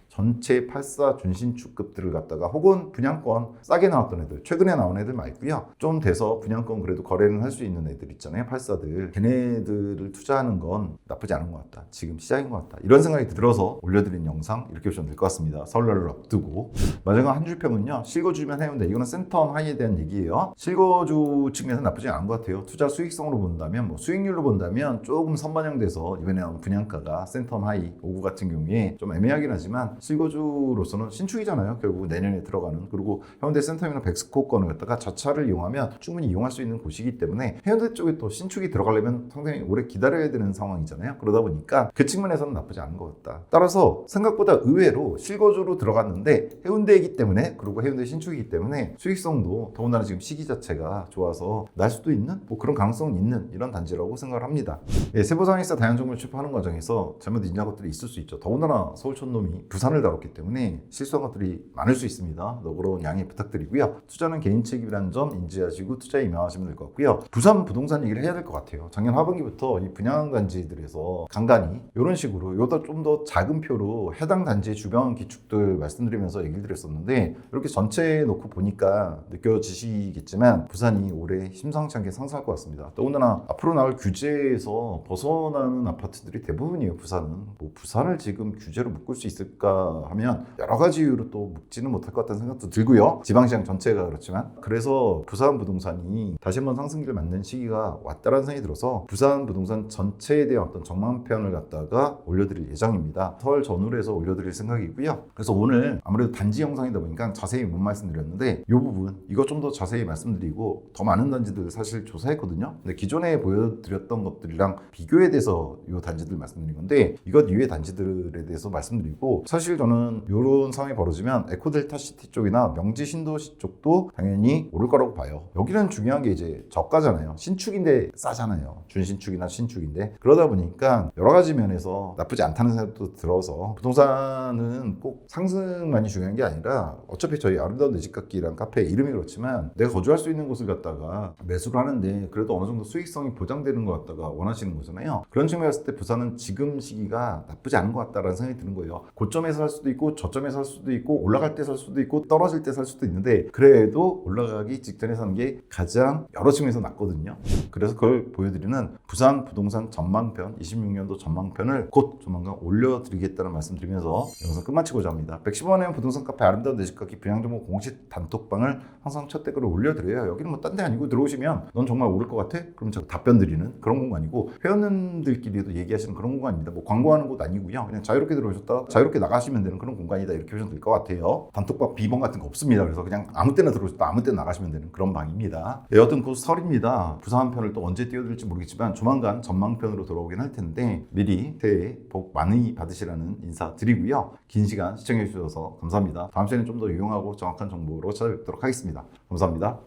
전체 84 준신축급들을 갖다가 혹은 분양권 싸게 나왔던 애들 최근에 나온 애들 말고요. 좀 돼서 분양권 그래도 거래는 할 수 있는 애들 있잖아요. 84들 걔네들을 투자하는 건 나쁘지 않은 것 같다. 지금 시작인 것 같다. 이런 생각이 들어서 올려드린 영상 이렇게 보시면 될 것 같습니다. 설날을 앞두고 마지막 한 줄평은요. 실거주면 해운대 이거는 센텀 하이에 대한 얘기예요. 실거주 측면에서 나쁘지 않은 것 같아요. 투자 수익성으로 본다면 뭐 수익률로 본다면 조금 선반영돼서 이번에 나온 분양가가 센텀 하이 5구 같은 경우에 좀 애매하긴 하지만 실거주로서는 신축이잖아요. 결국 내년에 들어가는. 그리고 해운대 센텀이나 백스코권을 갖다가 자차를 이용하면 충분히 이용할 수 있는 곳이기 때문에 해운대 쪽에 또 신축이 들어가려면 상당히 오래 기다려야 되는 상황이잖아요. 그러다 보니까 그 측면에서는 나쁘지 않은 것 같다. 따라서 생각보다 의외로 실거주로 들어갔는데 해운대이기 때문에 그리고 해운대 신축이기 때문에 수익성도 더군다나 지금 시기 자체가 좋아서 날 수도 있는 뭐 그런 가능성은 있는 이런 단지라고 생각을 합니다. 예, 세보상에서 다양한 정보를 취급하는 과정에서 잘못 인지한 것들이 있을 수 있죠. 더군다나 서울촌놈이 부산을 다뤘기 때문에 실수한 것들이 많을 수 있습니다. 너그러운 양해 부탁드리고요. 투자는 개인 책임이라는 점 인지하시고 투자에 임하시면 될 것 같고요. 부산 부동산 얘기를 해야 될 것 같아요. 작년 하반기부터 이 분양 단지들에서 간간히 이런 식으로 요다 좀 더 작은 표로 해당 단지의 주변 기축들 말씀드리면서 얘기를 드렸었는데 이렇게 전체에 놓고 보니까 느껴지시겠지만 부산이 올해 심상치 않게 상승할 것 같습니다. 더군다나 앞으로 나올 규제에서 벗어나는 아파트들이 대부분이에요. 부산은 뭐 부산을 지금 규제로 묶을 수 있을까 못한다 하면 여러 가지 이유로 또 묶지는 못할 것 같다는 생각도 들고요. 지방시장 전체가 그렇지만 그래서 부산 부동산이 다시 한번 상승기를 맞는 시기가 왔다라는 생각이 들어서 부산 부동산 전체에 대한 어떤 전망편을 갖다가 올려드릴 예정입니다. 설 전후로 해서 올려드릴 생각이고요. 그래서 오늘 아무래도 단지 영상이다 보니까 자세히 못 말씀드렸는데 이 부분 이거 좀 더 자세히 말씀드리고 더 많은 단지들 사실 조사했거든요. 근데 기존에 보여드렸던 것들이랑 비교에 대해서 이 단지들 말씀드린 건데 이것 이외의 단지들에 대해서 말씀드리고 사실 저는 이런 상황이 벌어지면 에코델타시티 쪽이나 명지 신도시 쪽도 당연히 오를 거라고 봐요. 여기는 중요한 게 이제 저가잖아요. 신축인데 싸잖아요. 준신축이나 신축인데 그러다 보니까 여러 가지 면에서 나쁘지 않다는 생각도 들어서 부동산은 꼭 상승만이 중요한 게 아니라 어차피 저희 아름다운 내 집 갖기란 카페 이름이 그렇지만 내가 거주할 수 있는 곳을 갖다가 매수를 하는데 그래도 어느 정도 수익성이 보장되는 것 같다가 원하시는 거잖아요. 그런 측면에서 때 부산은 지금 시기가 나쁘지 않은 것 같다라는 생각이 드는 거예요. 고점에서 살 수도 있고 저점에서 살 수도 있고 올라갈 때 살 수도 있고 떨어질 때 살 수도 있는데 그래도 올라가기 직전에 사는 게 가장 여러 측면에서 낫거든요. 그래서 그걸 보여드리는 부산 부동산 전망편 26년도 전망편을 곧 조만간 올려드리겠다는 말씀드리면서 영상 끝마치고자 합니다. 110원의 부동산 카페 아름다운 내 집 갖기 분양정보 공식 단톡방을 항상 첫 댓글을 올려드려요. 여기는 뭐 딴 데 아니고 들어오시면 넌 정말 오를 것 같아? 그럼 제가 답변 드리는 그런 공간이고 회원님들끼리도 얘기하시는 그런 공간입니다. 뭐 광고하는 곳 아니고요. 그냥 자유롭게 들어오셨다 자유롭게 나가시면 되는 그런 공간이다 이렇게 보시면 될 것 같아요. 단톡방 비번 같은 거 없습니다. 그래서 그냥 아무 때나 들어오셨다 아무 때나 나가시면 되는 그런 방입니다. 여하튼 곧 설입니다. 부산 편을 또 언제 띄워드릴지 모르겠지만 조만간 전망편으로 돌아오긴 할 텐데 미리 새해 복 많이 받으시라는 인사 드리고요. 긴 시간 시청해 주셔서 감사합니다. 다음 시간에 좀 더 유용하고 정확한 정보로 찾아뵙도록 하겠습니다. 감사합니다.